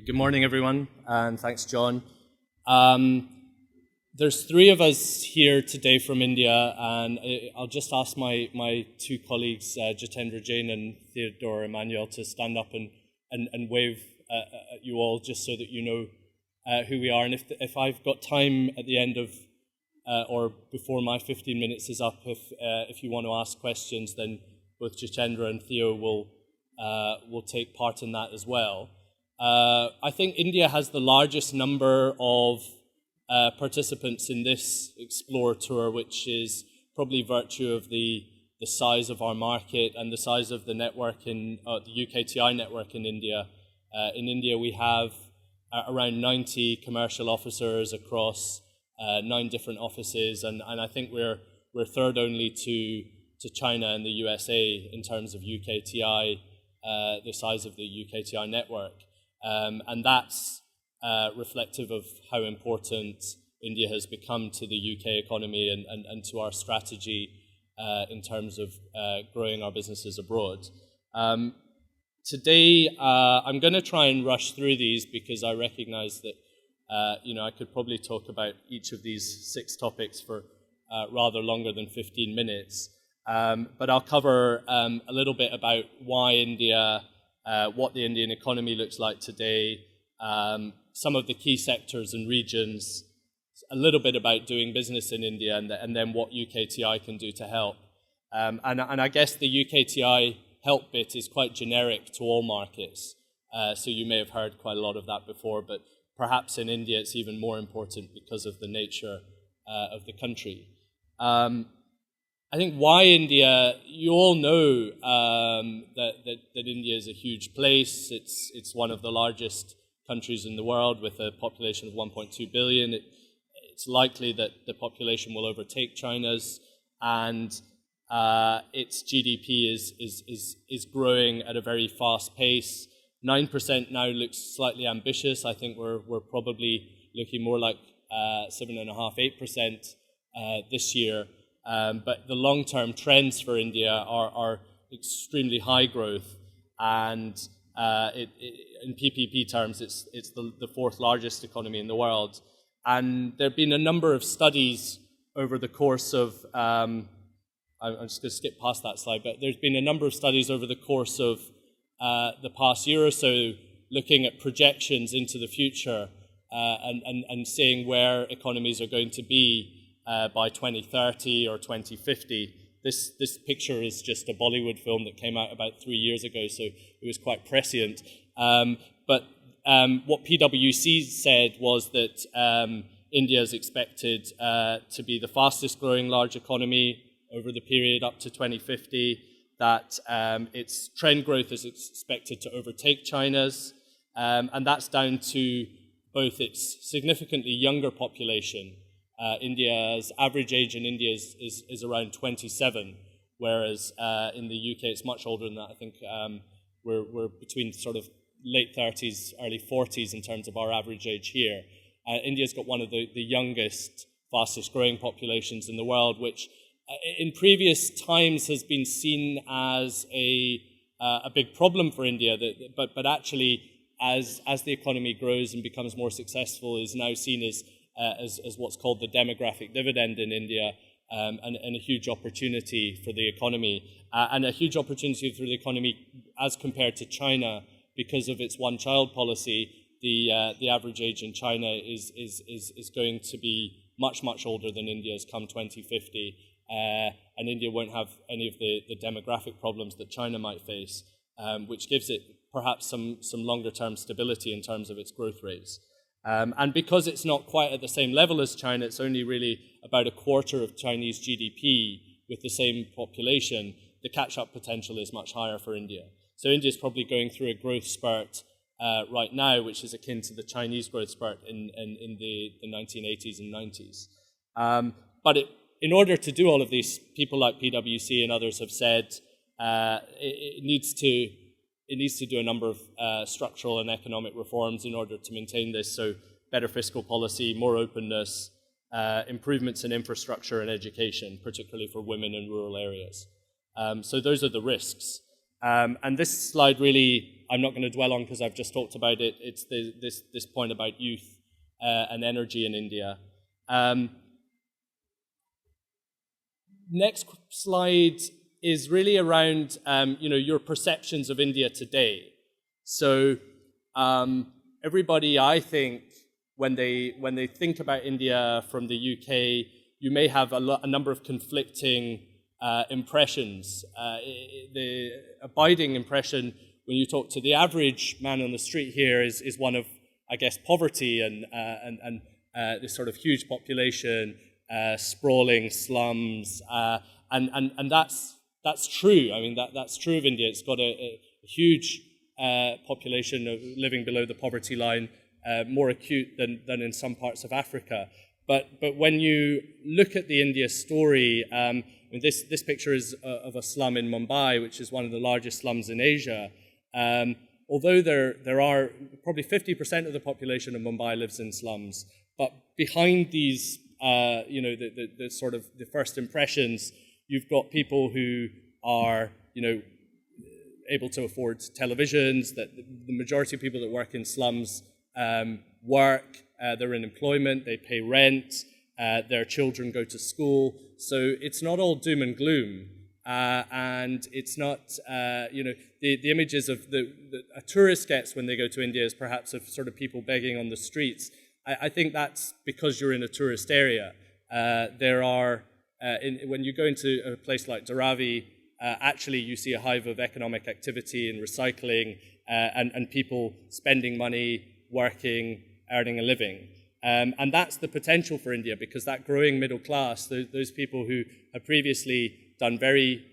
Good morning, everyone, and thanks, John. There's three of us here today from India, and I'll just ask my two colleagues, Jitendra Jain and Theodore Emmanuel, to stand up and wave at you all, just so that you know who we are. And if I've got time at the end of or before my 15 minutes is up, if you want to ask questions, then both Jitendra and Theo will take part in that as well. I think India has the largest number of participants in this Explore tour, which is probably virtue of the size of our market and the size of the network in the UKTI network in India. In India, we have around 90 commercial officers across 9 different offices, and I think we're third only to China and the USA in terms of UKTI, the size of the UKTI network. And that's reflective of how important India has become to the UK economy and to our strategy in terms of growing our businesses abroad. Today, I'm going to try and rush through these because I recognize that I could probably talk about each of these 6 topics for rather longer than 15 minutes. But I'll cover a little bit about why India, what the Indian economy looks like today, some of the key sectors and regions, a little bit about doing business in India, and then what UKTI can do to help. And I guess the UKTI help bit is quite generic to all markets, so you may have heard quite a lot of that before, but perhaps in India it's even more important because of the nature of the country. I think why India, you all know that India is a huge place. It's one of the largest countries in the world with a population of 1.2 billion. It's likely that the population will overtake China's, and its GDP is growing at a very fast pace. 9% now looks slightly ambitious. I think we're probably looking more like 7.5–8% this year. But the long-term trends for India are extremely high growth, and in PPP terms, it's the 4th largest economy in the world. And there have been a number of studies over the course of, I'm just going to skip past that slide, but there's been a number of studies over the course of the past year or so looking at projections into the future and seeing where economies are going to be by 2030 or 2050. This picture is just a Bollywood film that came out about 3 years ago, so it was quite prescient. But what PwC said was that India is expected to be the fastest growing large economy over the period up to 2050, that its trend growth is expected to overtake China's, and that's down to both its significantly younger population. India's average age in India is around 27, whereas in the UK it's much older than that. I think we're between sort of late 30s, early 40s in terms of our average age here. India's got one of the youngest, fastest growing populations in the world, which in previous times has been seen as a big problem for India, but actually as the economy grows and becomes more successful is now seen as what's called the demographic dividend in India, and a huge opportunity for the economy, and a huge opportunity for the economy as compared to China because of its one-child policy. The average age in China is going to be much older than India's come 2050, and India won't have any of the demographic problems that China might face, which gives it perhaps some longer-term stability in terms of its growth rates. And because it's not quite at the same level as China, it's only really about a quarter of Chinese GDP with the same population, the catch-up potential is much higher for India. So India's probably going through a growth spurt right now, which is akin to the Chinese growth spurt in the 1980s and 90s. But in order to do all of these, people like PwC and others have said it needs to do a number of structural and economic reforms in order to maintain this. So better fiscal policy, more openness, improvements in infrastructure and education, particularly for women in rural areas. So those are the risks. And this slide really, I'm not going to dwell on because I've just talked about it. It's this point about youth and energy in India. Next slide is really around your perceptions of India today. So everybody, I think, when they think about India from the UK, you may have a number of conflicting impressions. The abiding impression when you talk to the average man on the street here is one of, I guess, poverty and this sort of huge population, sprawling slums, and that's true. I mean, that's true of India. It's got a huge population of living below the poverty line, more acute than in some parts of Africa. But when you look at the India story, this picture is of a slum in Mumbai, which is one of the largest slums in Asia. Although there are probably 50% of the population of Mumbai lives in slums, but behind these, the sort of the first impressions, you've got people who are, able to afford televisions. That the majority of people that work in slums work. They're in employment. They pay rent. Their children go to school. So it's not all doom and gloom. And it's not, the images of a tourist gets when they go to India is perhaps of sort of people begging on the streets. I think that's because you're in a tourist area. There are, when you go into a place like Dharavi, actually you see a hive of economic activity and recycling and people spending money, working, earning a living. And that's the potential for India, because that growing middle class, those people who have previously done very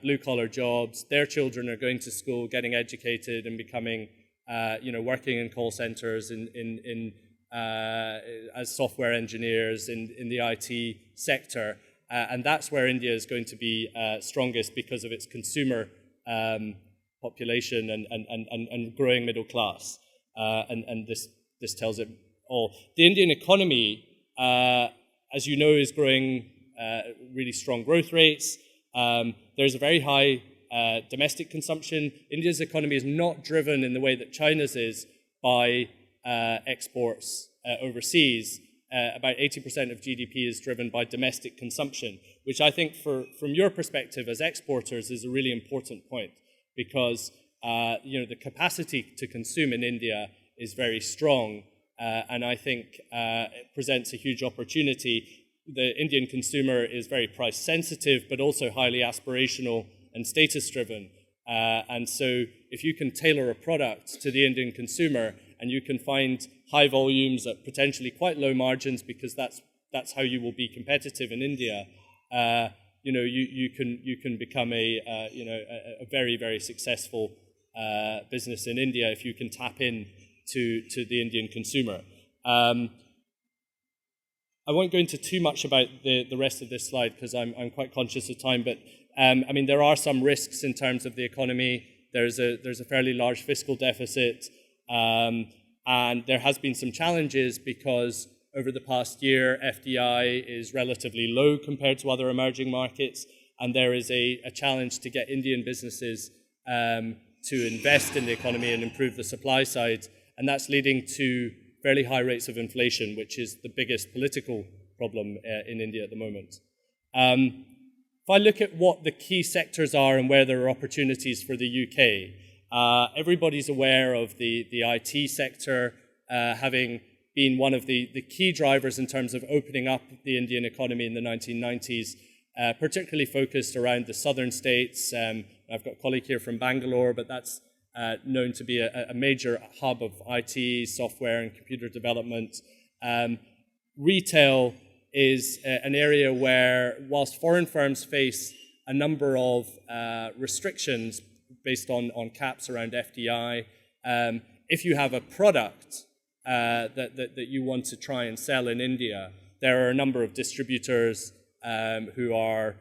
blue-collar jobs, their children are going to school, getting educated and becoming, working in call centers, as software engineers in the IT sector. And that's where India is going to be strongest because of its consumer population and growing middle class. And this tells it all. The Indian economy, as you know, is growing really strong growth rates. There's a very high domestic consumption. India's economy is not driven in the way that China's is by exports overseas. About 80% of GDP is driven by domestic consumption, which I think from your perspective as exporters is a really important point, because the capacity to consume in India is very strong, and I think it presents a huge opportunity. The Indian consumer is very price sensitive, but also highly aspirational and status driven. And so if you can tailor a product to the Indian consumer and you can find high volumes at potentially quite low margins, because that's how you will be competitive in India, you can become a very, very successful business in India if you can tap in to the Indian consumer. I won't go into too much about the rest of this slide because I'm quite conscious of time, but there are some risks in terms of the economy. There's a fairly large fiscal deficit, and there has been some challenges because over the past year, FDI is relatively low compared to other emerging markets, and there is a challenge to get Indian businesses to invest in the economy and improve the supply side, and that's leading to fairly high rates of inflation, which is the biggest political problem in India at the moment. If I look at what the key sectors are and where there are opportunities for the UK, everybody's aware of the IT sector having been one of the key drivers in terms of opening up the Indian economy in the 1990s, particularly focused around the southern states. I've got a colleague here from Bangalore, but that's known to be a major hub of IT, software, and computer development. Retail is an area where, whilst foreign firms face a number of restrictions based on caps around FDI, if you have a product that you want to try and sell in India, there are a number of distributors who are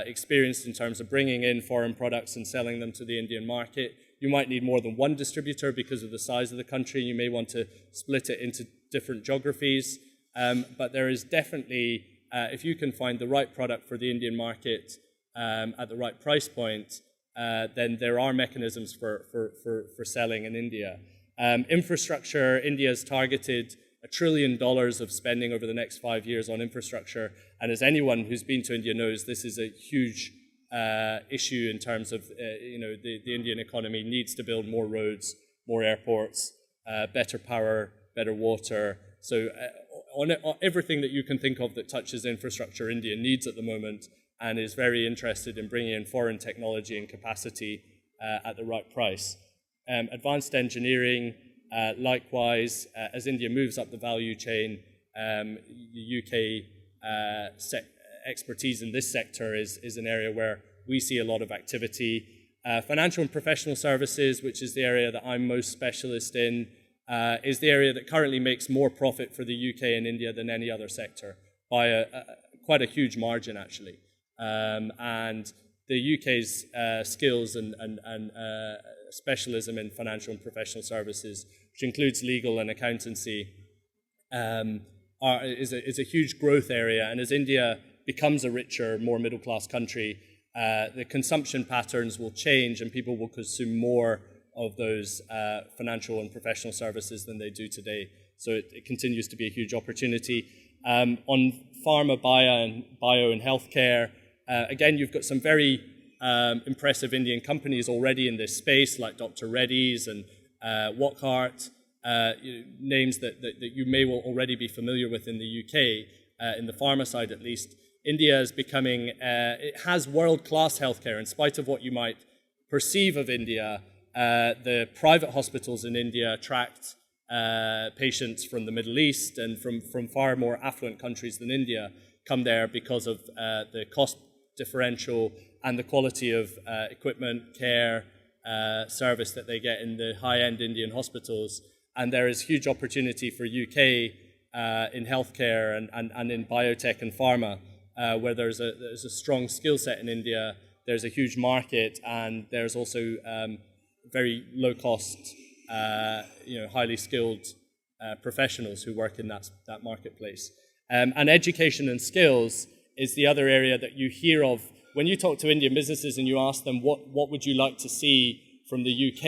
experienced in terms of bringing in foreign products and selling them to the Indian market. You might need more than one distributor because of the size of the country. You may want to split it into different geographies. But there is definitely, if you can find the right product for the Indian market at the right price point, then there are mechanisms for selling in India. Infrastructure, India's targeted $1 trillion of spending over the next 5 years on infrastructure. And as anyone who's been to India knows, this is a huge issue in terms of, the Indian economy needs to build more roads, more airports, better power, better water. So on everything that you can think of that touches infrastructure, India needs at the moment, and is very interested in bringing in foreign technology and capacity at the right price. Advanced engineering, likewise, as India moves up the value chain, the UK expertise in this sector is an area where we see a lot of activity. Financial and professional services, which is the area that I'm most specialist in, is the area that currently makes more profit for the UK and India than any other sector, by quite a huge margin, actually. And the UK's skills and specialism in financial and professional services, which includes legal and accountancy, is a huge growth area. And as India becomes a richer, more middle-class country, the consumption patterns will change and people will consume more of those financial and professional services than they do today. So it continues to be a huge opportunity. On pharma, bio and healthcare, again, you've got some very impressive Indian companies already in this space, like Dr. Reddy's and Wockhardt, names that you may already be familiar with in the UK, in the pharma side at least. India is becoming, it has world-class healthcare. In spite of what you might perceive of India, the private hospitals in India attract patients from the Middle East and from far more affluent countries than India come there because of the cost differential and the quality of equipment, care, service that they get in the high-end Indian hospitals. And there is huge opportunity for UK in healthcare and in biotech and pharma, where there's a strong skill set in India. There's a huge market, and there's also very low-cost, highly skilled professionals who work in that marketplace. And education and skills is the other area that you hear of. When you talk to Indian businesses and you ask them what would you like to see from the UK,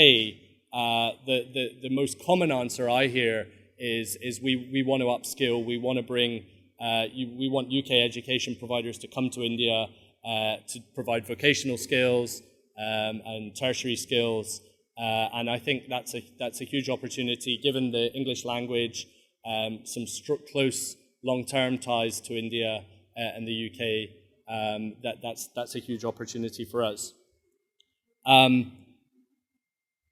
the most common answer I hear is we want to upskill, we want to bring, we want UK education providers to come to India to provide vocational skills and tertiary skills, and I think that's a huge opportunity given the English language, some close long-term ties to India and the UK. That's a huge opportunity for us. I'm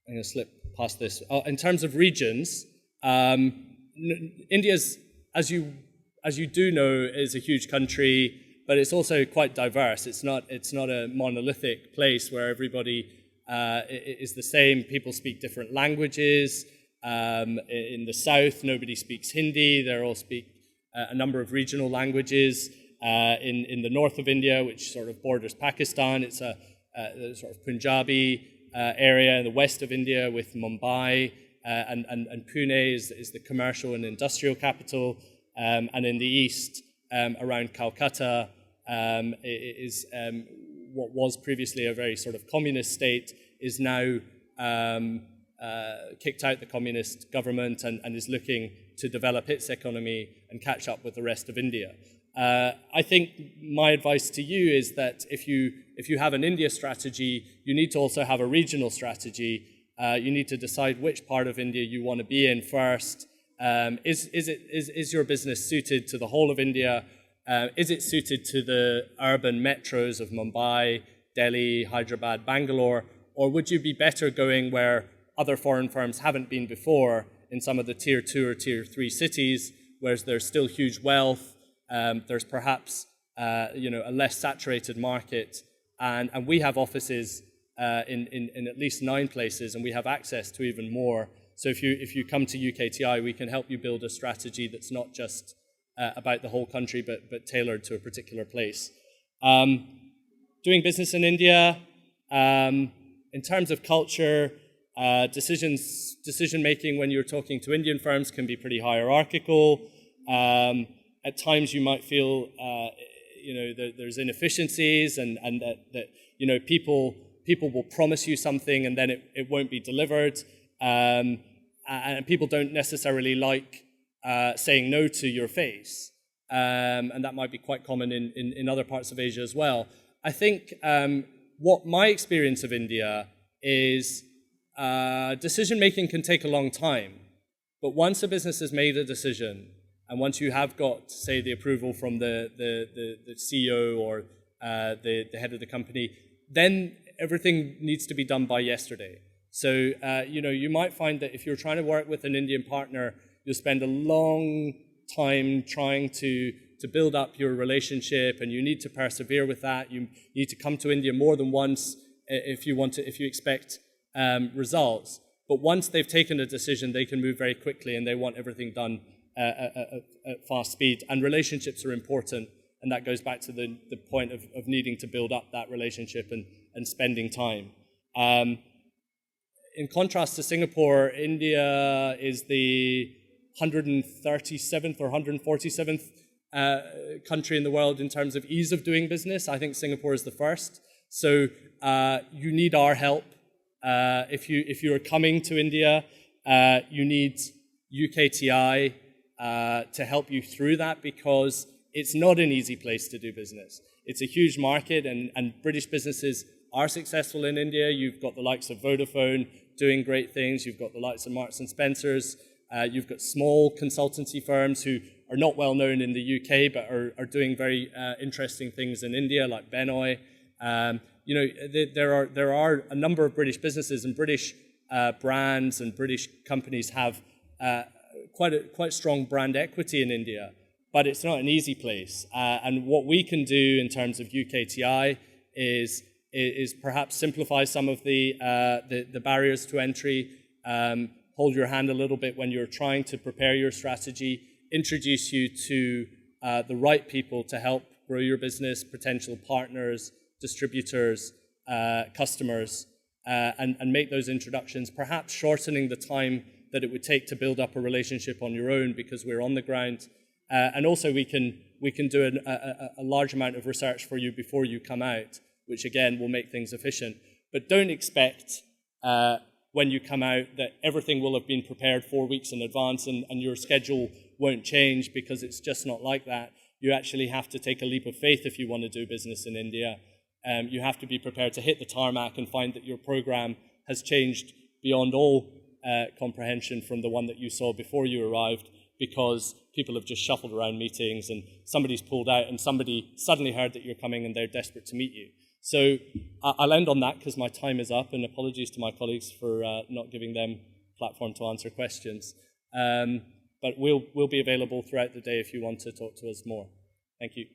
going to slip past this. In terms of regions, India's, as you do know, is a huge country, but it's also quite diverse. It's not a monolithic place where everybody is the same. People speak different languages. In the south, nobody speaks Hindi. They all speak a number of regional languages. In the north of India, which sort of borders Pakistan, it's a sort of Punjabi area. In the west of India with Mumbai and Pune is the commercial and industrial capital. And in the east, around Calcutta, is what was previously a very sort of communist state, is now kicked out the communist government and is looking to develop its economy and catch up with the rest of India. I think my advice to you is that if you have an India strategy, you need to also have a regional strategy. You need to decide which part of India you want to be in first. Is your business suited to the whole of India? Is it suited to the urban metros of Mumbai, Delhi, Hyderabad, Bangalore? Or would you be better going where other foreign firms haven't been before, in some of the tier 2 or tier 3 cities, where there's still huge wealth? There's perhaps a less saturated market, and we have offices in at least 9 places, and we have access to even more. So if you come to UKTI, we can help you build a strategy that's not just about the whole country, but tailored to a particular place. Doing business in India, in terms of culture, decision making when you're talking to Indian firms can be pretty hierarchical. At times you might feel, that there's inefficiencies and that people people will promise you something and then it won't be delivered. And people don't necessarily like saying no to your face. And that might be quite common in other parts of Asia as well. I think what my experience of India is decision-making can take a long time. But once a business has made a decision, and once you have got, say, the approval from the CEO or the head of the company, then everything needs to be done by yesterday. So, you might find that if you're trying to work with an Indian partner, you'll spend a long time trying to build up your relationship, and you need to persevere with that. You need to come to India more than once if you expect results. But once they've taken a decision, they can move very quickly, and they want everything done at fast speed. And relationships are important, and that goes back to the point of needing to build up that relationship and spending time. In contrast to Singapore, India is the 137th or 147th country in the world in terms of ease of doing business. I think Singapore is the first. So you need our help. If you're coming to India, you need UKTI to help you through that, because it's not an easy place to do business. It's a huge market, and British businesses are successful in India. You've got the likes of Vodafone doing great things. You've got the likes of Marks and Spencers. You've got small consultancy firms who are not well known in the UK, but are doing very interesting things in India, like Benoy. There are a number of British businesses, and British brands and British companies have quite strong brand equity in India, but it's not an easy place. And what we can do in terms of UKTI is perhaps simplify some of the barriers to entry, hold your hand a little bit when you're trying to prepare your strategy, introduce you to the right people to help grow your business, potential partners, distributors, customers, and make those introductions, perhaps shortening the time that it would take to build up a relationship on your own because we're on the ground. And also we can do a large amount of research for you before you come out, which again will make things efficient. But don't expect when you come out that everything will have been prepared 4 weeks in advance and your schedule won't change, because it's just not like that. You actually have to take a leap of faith if you want to do business in India. You have to be prepared to hit the tarmac and find that your program has changed beyond all comprehension from the one that you saw before you arrived, because people have just shuffled around meetings and somebody's pulled out and somebody suddenly heard that you're coming and they're desperate to meet you. So I'll end on that because my time is up, and apologies to my colleagues for not giving them platform to answer questions. But we'll be available throughout the day if you want to talk to us more. Thank you.